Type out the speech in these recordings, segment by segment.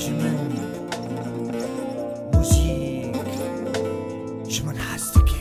جمن موزيك جمن حستكي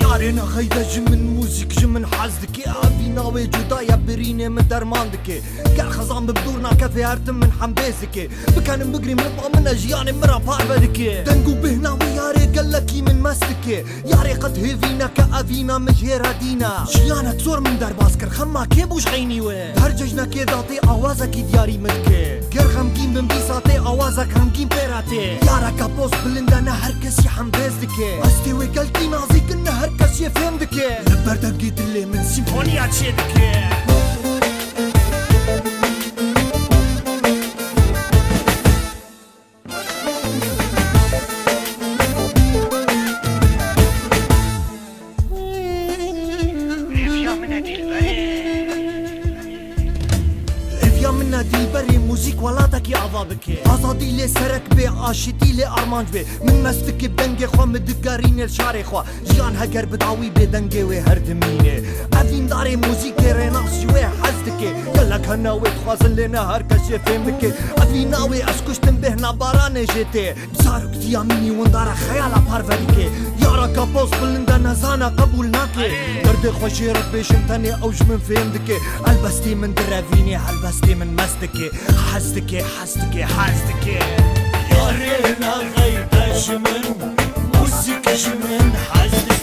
يارينا غيدا جمن موزيك جمن حزدكي عبينا وجودايا بريني من درماندكي كان خزان ببدورنا كافي هرتم من حنبيزكي بكان بقري ملبقى من اجياني مرا باربدكي دنقو بهنا وياري قلكي من مستكي ياري قد هيفينا كافينا مجهير هدينا جيانا تزور من درباسكر خما كيبوش عيني وين هرججنا كيدا طي اوازكي دياري ملكي كير غمقين بمبيساتي اوازك غمقين بيراتي يارا كابوس بلندانا هركسي حنبيزكي استوي قلتي نازي كنا هركس يفهمدكي لبردقيت اللي من سيمفونيات شدكي منا دي بري موزيك ولاتك يا عذابك ازادي لي سرك بي عاشتي لي ارمانج بي من مستك بدنجي خو مدقارين الشاري خو جيان هكر بدعوي بدنجي وي هردميني افين داري موزيك ريناس وي حزتك قالك هنا وي خوازن لنا هركش يفهمك افين ناوي اسكشتن بهنا باران جيتي بصارك دياميني وندار خيال بارفريكي يارا كابوس بلندا نزانا قبول ناكي درد خوشي ربي شمتني اوج من فهمدك البستي من درافيني البستي من مستكي حزتكي حزتكي حزتكي يارينا غيدا جمن موسيقى جمن حزتكي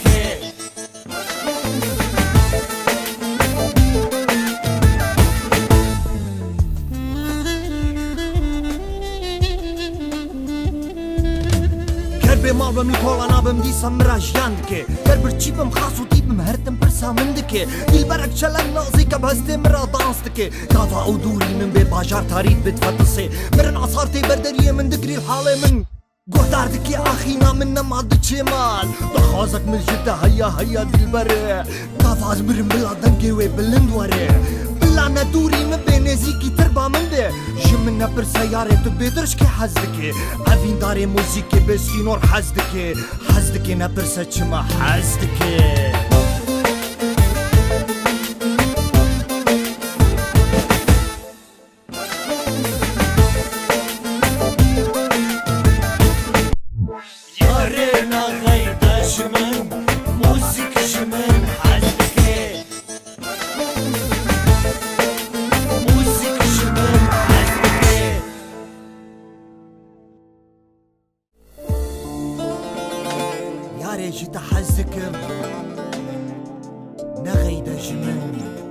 كربي ما بملكول انا بمدي سمرا جاندكي كربر تشيبم خاصو تيبم هرتم برسا مندكي البرك شلن نازيكا بهستي مرا دانستكي كافا او دوري من بي باجار تاريد بتفتسي مرن عصارتي بردريه من دكري الحالي من قهداردكي اخينا منا ما عدتشي مال دخوازك من الجدة هيا دي البري كافا زمرن بلا دنكي وي بلندوري بلا ندوري من بين زيكي تربا من دي جمنا برسياري تبيدرشكي حزدكي افين داري موزيكي بسكي نور حزدكي نبرسا چما حزدكي يارينا غيدا جمن موزيك جمن حزدكي موزيك جمن حزدكي ياري جيت حزدكم نغيدا جمن